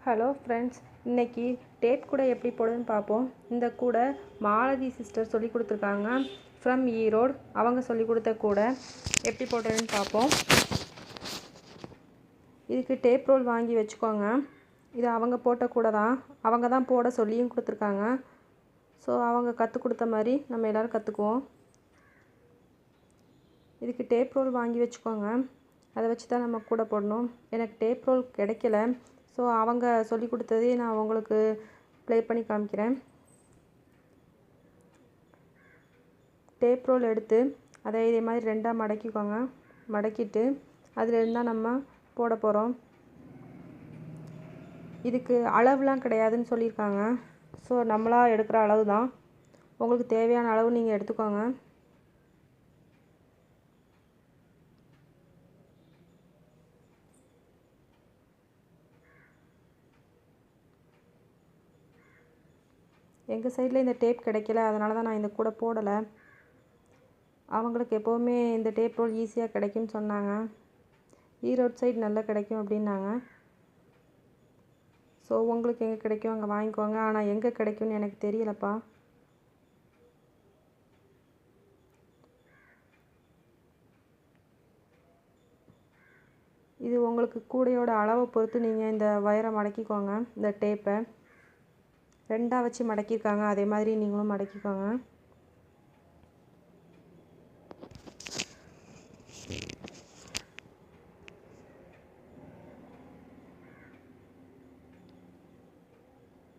Hello friends, இன்றைக்கி tape கூடை எப்படி போடுதுன்னு பார்ப்போம். இந்த கூடை மாலதி சிஸ்டர் சொல்லி கொடுத்துருக்காங்க. ஃப்ரம் ஈரோடு. அவங்க சொல்லி கொடுத்த கூடை எப்படி போடுறதுன்னு பார்ப்போம். இதுக்கு டேப் ரோல் வாங்கி வச்சுக்கோங்க. இது அவங்க போட்ட கூடை தான். அவங்க தான் போட சொல்லியும் கொடுத்துருக்காங்க. ஸோ அவங்க கற்றுக் கொடுத்த மாதிரி நம்ம எல்லோரும் கற்றுக்குவோம். இதுக்கு டேப் ரோல் வாங்கி வச்சுக்கோங்க. அதை வச்சு தான் நம்ம கூடை போடணும். எனக்கு டேப் ரோல் கிடைக்கல. ஸோ அவங்க சொல்லி கொடுத்ததே நான் உங்களுக்கு ப்ளே பண்ணி காமிக்கிறேன். டேப் ரோல் எடுத்து அதை இதே மாதிரி ரெண்டாக மடக்கிக்கோங்க. மடக்கிட்டு அதில் இருந்தால் நம்ம போட போகிறோம். இதுக்கு அளவுலாம் கிடையாதுன்னு சொல்லியிருக்காங்க. ஸோ நம்மளாக எடுக்கிற அளவு தான். உங்களுக்கு தேவையான அளவு நீங்கள் எடுத்துக்கோங்க. எங்கள் சைடில் இந்த டேப் கிடைக்கல, அதனால தான் நான் இந்த கூடை போடலை. அவங்களுக்கு எப்போவுமே இந்த டேப் ரோல் ஈஸியாக கிடைக்கும்னு சொன்னாங்க. ஈரோடு சைடு நல்லா கிடைக்கும் அப்படின்னாங்க. ஸோ உங்களுக்கு எங்கே கிடைக்கும் அங்கே வாங்கிக்கோங்க. ஆனால் எங்கே கிடைக்கும்னு எனக்கு தெரியலப்பா. இது உங்களுக்கு கூடையோட அளவை பொறுத்து நீங்கள் இந்த வயரை மடக்கிக்கோங்க. இந்த டேப்பை ரெண்டாக வச்சு மடக்கியிருக்காங்க, அதே மாதிரி நீங்களும் மடக்கிக்கோங்க.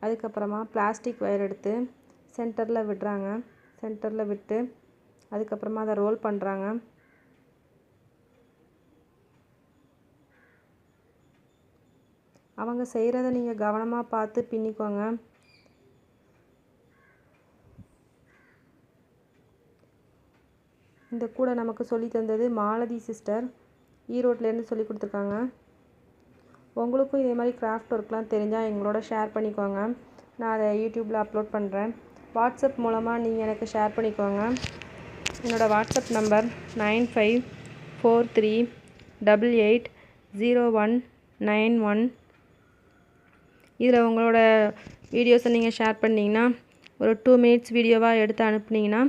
அதுக்கப்புறமா பிளாஸ்டிக் வயர் எடுத்து சென்டரில் விடுறாங்க. சென்டரில் விட்டு அதுக்கப்புறமா அதை ரோல் பண்ணுறாங்க. அவங்க செய்கிறத நீங்கள் கவனமாக பார்த்து பின்னிக்கோங்க. இந்த கூடை நமக்கு சொல்லி தந்தது மாலதி சிஸ்டர், ஈரோட்லேருந்து சொல்லி கொடுத்துருக்காங்க. உங்களுக்கும் இதே மாதிரி கிராஃப்ட் ஒர்க்லாம் தெரிஞ்சால் எங்களோட ஷேர் பண்ணிக்கோங்க. நான் அதை யூடியூப்பில் அப்லோட் பண்ணுறேன். வாட்ஸ்அப் மூலமாக நீங்கள் எனக்கு ஷேர் பண்ணிக்கோங்க. என்னோடய வாட்ஸ்அப் நம்பர் 9543880191. இதில் உங்களோட வீடியோஸை நீங்கள் ஷேர் பண்ணிங்கன்னா ஒரு 2 மினிட்ஸ் வீடியோவாக எடுத்து அனுப்புனீங்கன்னா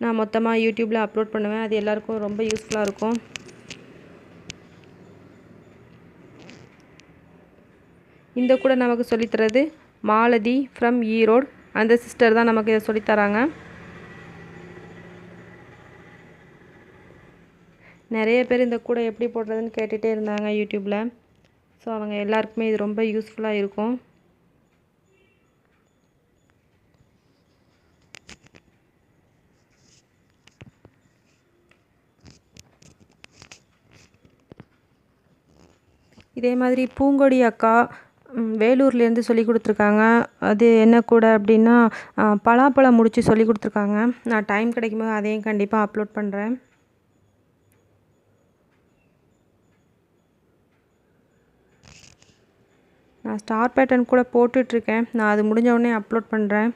நான் மொத்தமாக யூடியூப்பில் அப்லோட் பண்ணுவேன். அது எல்லாருக்கும் ரொம்ப யூஸ்ஃபுல்லாக இருக்கும். இந்த கூட நமக்கு சொல்லித்தரது மாலதி ஃப்ரம் ஈரோடு. அந்த சிஸ்டர் தான் நமக்கு இதை சொல்லித்தராங்க. நிறைய பேர் இந்த கூட எப்படி போடுறதுன்னு கேட்டுகிட்டே இருந்தாங்க யூடியூப்பில். ஸோ அவங்க எல்லாருக்குமே இது ரொம்ப யூஸ்ஃபுல்லாக இருக்கும். இதே மாதிரி பூங்கொடி அக்கா வேலூர்லேருந்து சொல்லி கொடுத்துருக்காங்க. அது என்ன கூட அப்படின்னா பலாப்பழம் முடிச்சு சொல்லி கொடுத்துருக்காங்க. நான் டைம் கிடைக்கும்போது அதையும் கண்டிப்பாக அப்லோட் பண்ணுறேன். நான் ஸ்டார் பேட்டர்ன் கூட போட்டுட்ருக்கேன். நான் அது முடிஞ்ச உடனே அப்லோட் பண்ணுறேன்.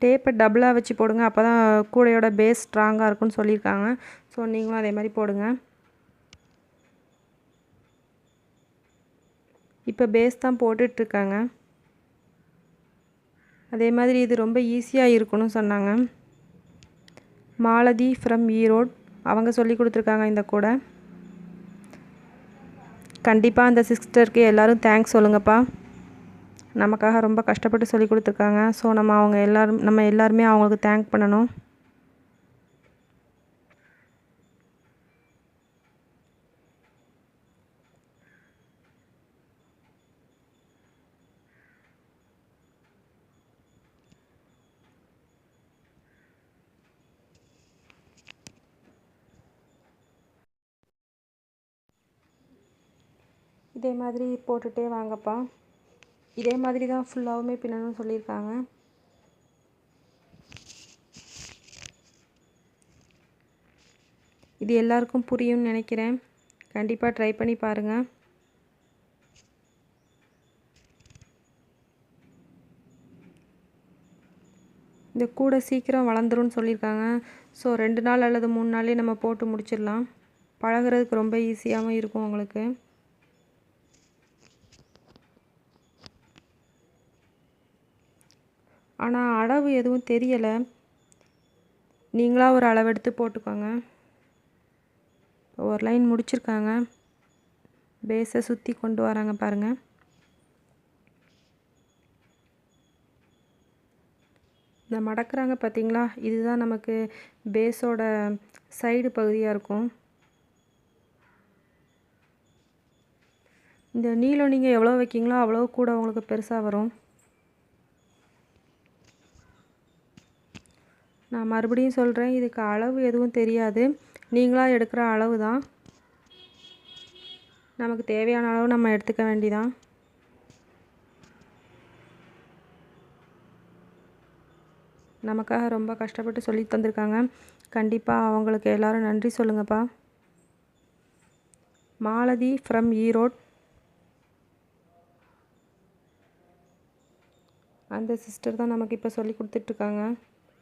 டேப்பை டபுளாக வச்சு போடுங்க. அப்போ தான் கூடையோட பேஸ் ஸ்ட்ராங்காக இருக்கும்னு சொல்லியிருக்காங்க. ஸோ நீங்களும் அதே மாதிரி போடுங்க. இப்போ பேஸ் தான் போட்டுட்ருக்காங்க. அதே மாதிரி இது ரொம்ப ஈஸியாக இருக்குன்னு சொன்னாங்க. மாலதி ஃப்ரம் ஈரோடு அவங்க சொல்லி கொடுத்துருக்காங்க இந்த கூட. கண்டிப்பாக அந்த சிஸ்டருக்கு எல்லோரும் தேங்க்ஸ் சொல்லுங்கப்பா. நமக்காக ரொம்ப கஷ்டப்பட்டு சொல்லி கொடுத்துருக்காங்க. ஸோ நம்ம எல்லாருமே அவங்களுக்கு தேங்க் பண்ணணும். இதே மாதிரி போட்டுகிட்டே வாங்கப்பா. இதே மாதிரி தான் ஃபுல்லாகவுமே பின்னணும்னு சொல்லியிருக்காங்க. இது எல்லாருக்கும் புரியும்னு நினைக்கிறேன். கண்டிப்பாக ட்ரை பண்ணி பாருங்கள். இந்த கூடை சீக்கிரம் வளர்ந்துரும்னு சொல்லியிருக்காங்க. ஸோ 2 நாள் அல்லது 3 நாள்லேயே நம்ம போட்டு முடிச்சிடலாம். பழகுறதுக்கு ரொம்ப ஈஸியாகவும் இருக்கும் உங்களுக்கு. ஆனால் அளவு எதுவும் தெரியலை. நீங்களா ஒரு அளவெடுத்து போட்டுக்கோங்க. ஒரு லைன் முடிச்சிருக்காங்க. பேஸை சுற்றி கொண்டு வராங்க பாருங்கள். இந்த மடக்குறாங்க பார்த்தீங்களா, இதுதான் நமக்கு பேஸோட சைடு பகுதியாக இருக்கும். இந்த நீளம் நீங்கள் எவ்வளோ வைக்கிங்களோ அவ்வளோ கூட உங்களுக்கு பெருசாக வரும். நான் மறுபடியும் சொல்கிறேன், இதுக்கு அளவு எதுவும் தெரியாது. நீங்களாக எடுக்கிற அளவு தான். நமக்கு தேவையான அளவு நம்ம எடுத்துக்க வேண்டிதான். நமக்காக ரொம்ப கஷ்டப்பட்டு சொல்லி தந்திருக்காங்க. கண்டிப்பாக அவங்களுக்கு எல்லோரும் நன்றி சொல்லுங்கப்பா. மாலதி ஃப்ரம் ஈரோட். அந்த சிஸ்டர் தான் நமக்கு இப்போ சொல்லி கொடுத்துட்ருக்காங்க.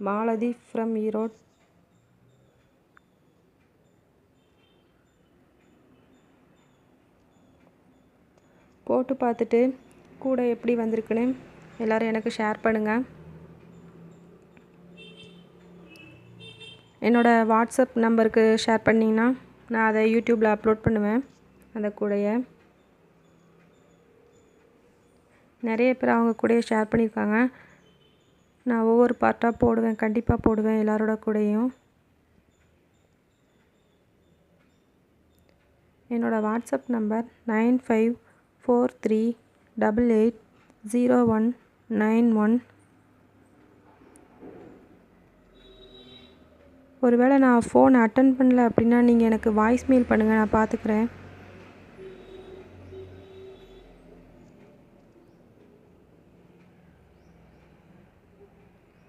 மாலதி ஃப்ரம் ஈரோட். போட்டு பார்த்துட்டு கூட எப்படி வந்திருக்குன்னு எல்லோரும் எனக்கு ஷேர் பண்ணுங்கள். என்னோடய வாட்ஸ்அப் நம்பருக்கு ஷேர் பண்ணிங்கன்னா நான் அதை யூடியூப்பில் அப்லோட் பண்ணுவேன். அந்த கூடையை நிறைய பேர் அவங்க கூடையை ஷேர் பண்ணியிருக்காங்க. நான் ஒவ்வொரு பார்ட்டாக போடுவேன், கண்டிப்பாக போடுவேன் எல்லாரோட கூடையும். என்னோடய வாட்ஸ்அப் நம்பர் 9543880191. ஒருவேளை நான் ஃபோன் அட்டன் பண்ணல அப்படின்னா நீங்கள் எனக்கு வாய்ஸ் மெயில் பண்ணுங்கள், நான் பார்த்துக்கிறேன்.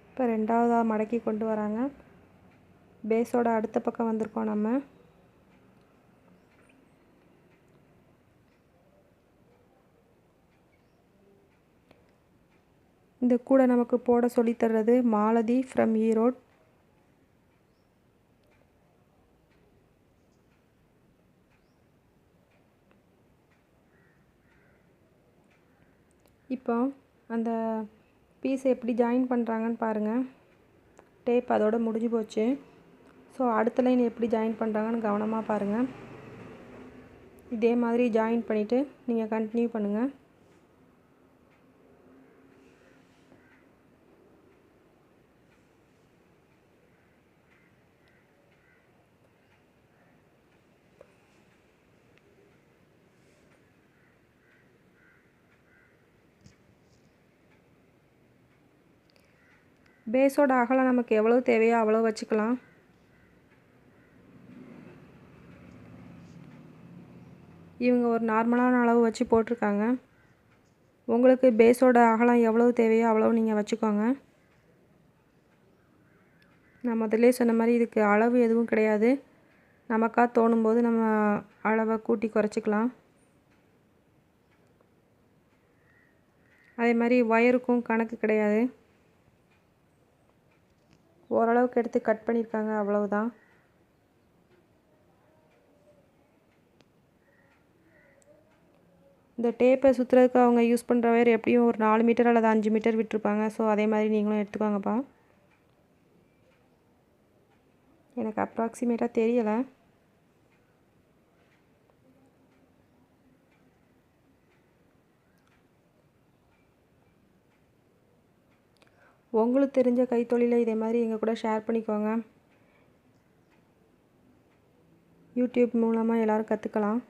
இப்போ 2வதாக மடக்கி கொண்டு வராங்க. பேஸோட அடுத்த பக்கம் வந்திருக்கோம் நம்ம. இந்த கூடை நமக்கு போட சொல்லித்தர்றது மாலதி ஃப்ரம் ஈரோட். இப்போ அந்த பீஸை எப்படி ஜாயின் பண்ணுறாங்கன்னு பாருங்கள். டேப் அதோட முடிஞ்சு போச்சு. ஸோ அடுத்த லைன் எப்படி ஜாயின் பண்ணுறாங்கன்னு கவனமாக பாருங்கள். இதே மாதிரி ஜாயின் பண்ணிவிட்டு நீங்கள் கண்டினியூ பண்ணுங்கள். பேஸோட அகலம் நமக்கு எவ்வளோ தேவையோ அவ்வளோ வச்சுக்கலாம். இவங்க ஒரு நார்மலான அளவு வச்சு போட்டிருக்காங்க. உங்களுக்கு பேஸோட அகலம் எவ்வளோ தேவையோ அவ்வளோ நீங்கள் வச்சுக்கோங்க. நான் முதல்லே சொன்ன மாதிரி இதுக்கு அளவு எதுவும் கிடையாது. நமக்காக தோணும்போது நம்ம அளவை கூட்டி குறைச்சிக்கலாம். அதே மாதிரி ஒயருக்கும் கணக்கு கிடையாது. ஓரளவுக்கு எடுத்து கட் பண்ணியிருக்காங்க, அவ்வளவுதான். இந்த டேப்பை சுற்றுறதுக்கு அவங்க யூஸ் பண்ணுற ஒயர் எப்படியும் ஒரு 4 மீட்டர் அல்லது 5 மீட்டர் விட்டுருப்பாங்க. ஸோ அதே மாதிரி நீங்களும் எடுத்துக்கோங்கப்பா. எனக்கு அப்ராக்சிமேட்டாக தெரியலை. உங்களுக்கு தெரிஞ்ச கைத்தொழிலை இதே மாதிரி எங்கள் கூட ஷேர் பண்ணிக்கோங்க. யூடியூப் மூலமாக எல்லோரும் கற்றுக்கலாம்.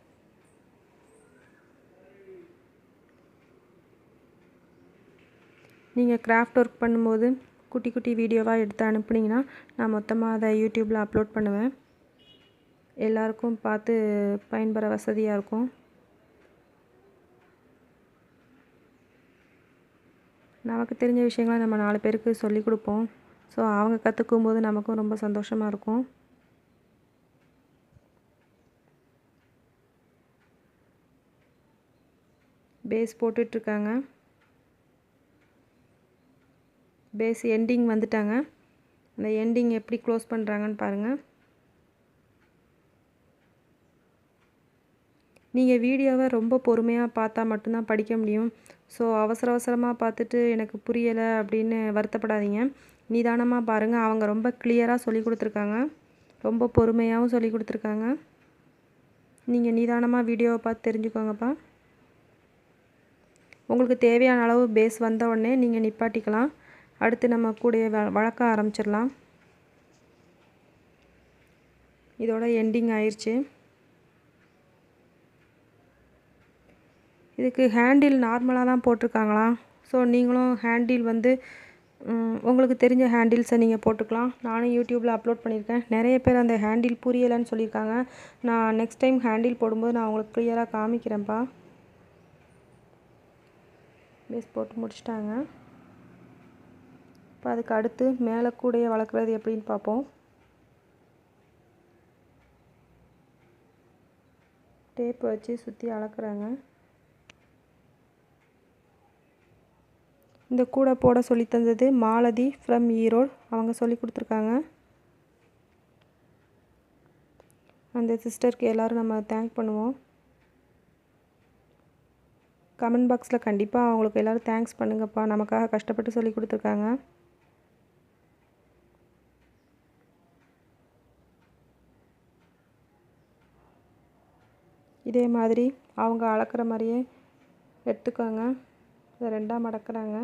நீங்கள் கிராஃப்ட் ஒர்க் பண்ணும்போது குட்டி குட்டி வீடியோவாக எடுத்து அனுப்புனீங்கன்னா நான் மொத்தமாக அதை யூடியூப்பில் அப்லோட் பண்ணுவேன். எல்லாருக்கும் பார்த்து பயன்பெற வசதியாக இருக்கும். நமக்கு தெரிஞ்ச விஷயங்களை நம்ம 4 பேருக்கு சொல்லிக் கொடுப்போம். ஸோ அவங்க கற்றுக்கும் போது நமக்கும் ரொம்ப சந்தோஷமாக இருக்கும். பேஸ் போட்டுட்ருக்காங்க. பேஸ் எண்டிங் வந்துட்டாங்க. அந்த எண்டிங் எப்படி க்ளோஸ் பண்ணுறாங்கன்னு பாருங்கள். நீங்கள் வீடியோவை ரொம்ப பொறுமையாக பார்த்தா மட்டும்தான் படிக்க முடியும். ஸோ அவசரமாக பார்த்துட்டு எனக்கு புரியலை அப்படின்னு வருத்தப்படாதீங்க. நிதானமாக பாருங்கள். அவங்க ரொம்ப கிளியராக சொல்லி கொடுத்துருக்காங்க. ரொம்ப பொறுமையாகவும் சொல்லி கொடுத்துருக்காங்க. நீங்கள் நிதானமாக வீடியோவை பார்த்து தெரிஞ்சுக்கோங்கப்பா. உங்களுக்கு தேவையான அளவு பேஸ் வந்த உடனே நீங்கள் நிப்பாட்டிக்கலாம். அடுத்து நம்ம கூடைய வளர்க்க ஆரம்பிச்சிடலாம். இதோட எண்டிங் ஆயிடுச்சு. இதுக்கு ஹேண்டில் நார்மலாக தான் போட்டிருக்காங்களா? ஸோ நீங்களும் ஹேண்டில் உங்களுக்கு தெரிஞ்ச ஹேண்டில்ஸை நீங்கள் போட்டுக்கலாம். நானும் யூடியூப்பில் அப்லோட் பண்ணியிருக்கேன். நிறைய பேர் அந்த ஹேண்டில் புரியலைன்னு சொல்லியிருக்காங்க. நான் நெக்ஸ்ட் டைம் ஹேண்டில் போடும்போது நான் உங்களுக்கு கிளியராக காமிக்கிறேன்ப்பா. பேஸ் போட்டு முடிச்சிட்டாங்க. இப்போ அதுக்கு அடுத்து மேலே கூடைய வளர்க்குறது எப்படின்னு பார்ப்போம். டேப் வச்சு சுற்றி அளக்குறாங்க. இந்த கூடை போட சொல்லி தந்தது மாலதி ஃப்ரம் ஈரோடு. அவங்க சொல்லி கொடுத்துருக்காங்க. அந்த சிஸ்டருக்கு எல்லோரும் நம்ம தேங்க் பண்ணுவோம். கமெண்ட் பாக்ஸில் கண்டிப்பாக அவங்களுக்கு எல்லோரும் தேங்க்ஸ் பண்ணுங்கப்பா. நமக்காக கஷ்டப்பட்டு சொல்லி கொடுத்துருக்காங்க. இதே மாதிரி அவங்க அளக்கிற மாதிரியே எடுத்துக்கோங்க. இதை 2ஆக மடக்குறாங்க.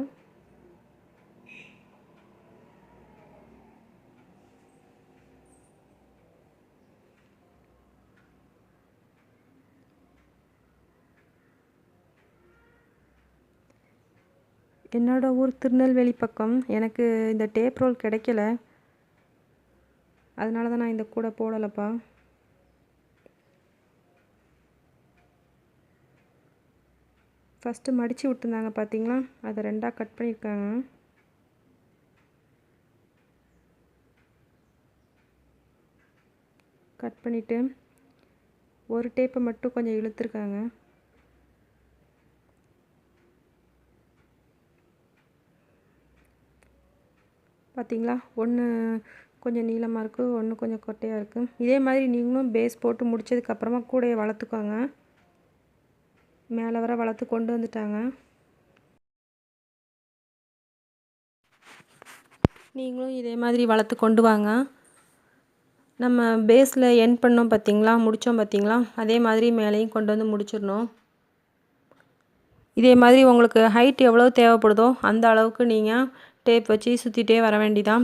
என்னோடய ஊர் திருநெல்வேலி பக்கம். எனக்கு இந்த டேப் ரோல் கிடைக்கல. அதனால தான் நான் இந்த கூடை போடலைப்பா. ஃபஸ்ட்டு மடித்து விட்டுருந்தாங்க பார்த்தீங்களா? அதை 2ஆக கட் பண்ணியிருக்காங்க. கட் பண்ணிவிட்டு ஒரு டேப்பை மட்டும் கொஞ்சம் இழுத்துருக்காங்க. பார்த்தீங்களா? ஒன்று கொஞ்சம் நீளமாக இருக்குது, ஒன்று கொஞ்சம் கொட்டையாக இருக்குது. இதே மாதிரி நீங்களும் பேஸ் போட்டு முடித்ததுக்கப்புறமா கூடையை வளர்த்துக்கோங்க. மேலே வர வளர்த்து கொண்டு வந்துட்டாங்க. நீங்களும் இதே மாதிரி வளர்த்து கொண்டு வாங்க. நம்ம பேஸில் எண்ட் பண்ணோம் பார்த்தீங்களா, முடித்தோம் பார்த்தீங்களா, அதே மாதிரி மேலேயும் கொண்டு வந்து முடிச்சிடணும். இதே மாதிரி உங்களுக்கு ஹைட் எவ்வளோ தேவைப்படுதோ அந்த அளவுக்கு நீங்கள் டேப் வச்சு சுற்றிட்டே வர வேண்டிதான்.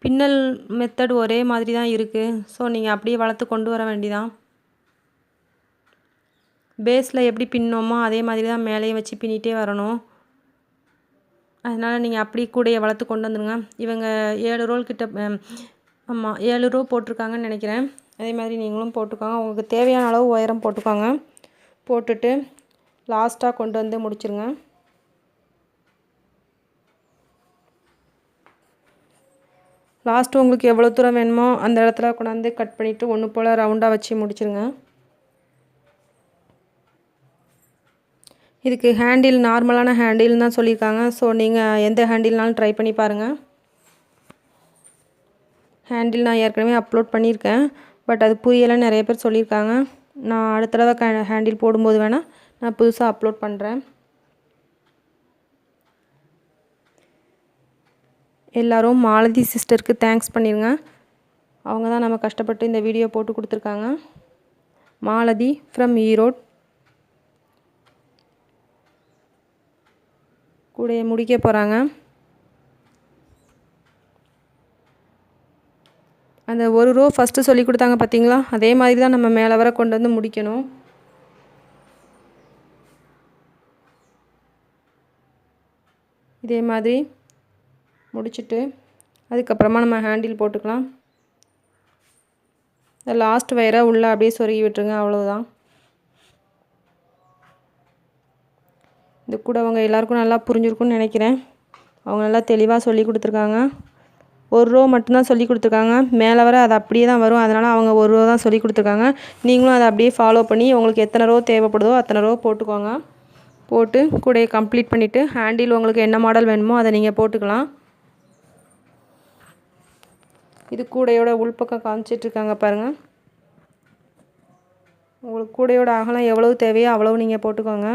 பின்னல் மெத்தட் ஒரே மாதிரி தான் இருக்குது. ஸோ நீங்கள் அப்படியே வளர்த்து கொண்டு வர வேண்டிதான். பேஸில் எப்படி பின்னோமோ அதே மாதிரி தான் மேலேயும் வச்சு பின்னிட்டே வரணும். அதனால் நீங்கள் அப்படி கூடையை வளர்த்து கொண்டு வந்துடுங்க. இவங்க 7 ரோல் கிட்ட, ஆமாம் 7 ரோ போட்டிருக்காங்கன்னு நினைக்கிறேன். அதே மாதிரி நீங்களும் போட்டுக்கோங்க. உங்களுக்கு தேவையான அளவு உயரம் போட்டுக்கோங்க. போட்டுட்டு லாஸ்ட்டாக கொண்டு வந்து முடிச்சிருங்க. லாஸ்ட்டு உங்களுக்கு எவ்வளோ தூரம் வேணுமோ அந்த இடத்துல கொண்டாந்து கட் பண்ணிவிட்டு ஒன்று போல் ரவுண்டாக வச்சு முடிச்சிருங்க. இதுக்கு ஹேண்டில் நார்மலான ஹேண்டில்னு தான் சொல்லியிருக்காங்க. ஸோ நீங்கள் எந்த ஹேண்டில்னாலும் ட்ரை பண்ணி பாருங்கள். ஹேண்டில் நான் ஏற்கனவே அப்லோட் பண்ணியிருக்கேன். பட் அது புரியலைன்னு நிறைய பேர் சொல்லியிருக்காங்க. நான் அடுத்த தடவை ஹேண்டில் போடும்போது வேணால் நான் புதுசாக அப்லோட் பண்ணுறேன். எல்லோரும் மாலதி சிஸ்டருக்கு தேங்க்ஸ் பண்ணிடுங்க. அவங்க தான் நம்ம கஷ்டப்பட்டு இந்த வீடியோ போட்டு கொடுத்துருக்காங்க. மாலதி ஃப்ரம் ஈரோடு. கூடையை முடிக்க போகிறாங்க. அந்த ஒரு ரோ ஃபஸ்ட்டு சொல்லி கொடுத்தாங்க பார்த்தீங்களா, அதே மாதிரி தான் நம்ம மேலே வர கொண்டு வந்து முடிக்கணும். இதே மாதிரி முடிச்சுட்டு அதுக்கப்புறமா நம்ம ஹேண்டில் போட்டுக்கலாம். லாஸ்ட் வயரை உள்ளே அப்படியே சொருகி விட்டுருங்க. அவ்வளோதான். இது கூட அவங்க எல்லாருக்கும் நல்லா புரிஞ்சிருக்குன்னு நினைக்கிறேன். அவங்க நல்லா தெளிவாக சொல்லி கொடுத்துருக்காங்க. ஒரு ரோ மட்டும்தான் சொல்லி கொடுத்துருக்காங்க. மேலே வர அது அப்படியே தான் வரும். அதனால் அவங்க ஒரு ரோ தான் சொல்லி கொடுத்துருக்காங்க. நீங்களும் அதை அப்படியே ஃபாலோ பண்ணி உங்களுக்கு எத்தனை ரோ தேவைப்படுதோ அத்தனை ரோ போட்டுக்கோங்க. போட்டு கூடையை கம்ப்ளீட் பண்ணிவிட்டு ஹேண்டில் உங்களுக்கு என்ன மாடல் வேணுமோ அதை நீங்கள் போட்டுக்கலாம். இது கூடையோட உள்பக்கம் காமிச்சிட்ருக்காங்க பாருங்கள். உங்களுக்கு கூடையோட அகலம் எவ்வளவு தேவையோ அவ்வளவு நீங்கள் போட்டுக்கோங்க.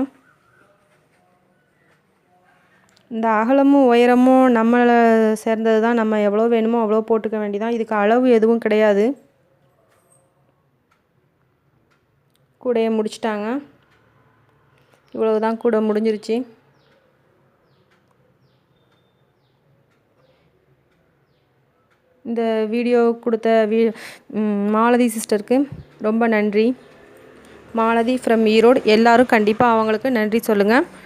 இந்த அகலமும் உயரமும் நம்மளை சேர்ந்தது தான். நம்ம எவ்வளோ வேணுமோ அவ்வளோ போட்டுக்க வேண்டியதான். இதுக்கு அளவு எதுவும் கிடையாது. கூடையை முடிச்சிட்டாங்க. இவ்வளவு தான் கூடை முடிஞ்சிருச்சு. இந்த வீடியோ கொடுத்த மாலதி சிஸ்டருக்கு ரொம்ப நன்றி. மாலதி ஃப்ரம் ஈரோடு. எல்லோரும் கண்டிப்பாக அவங்களுக்கு நன்றி சொல்லுங்கள்.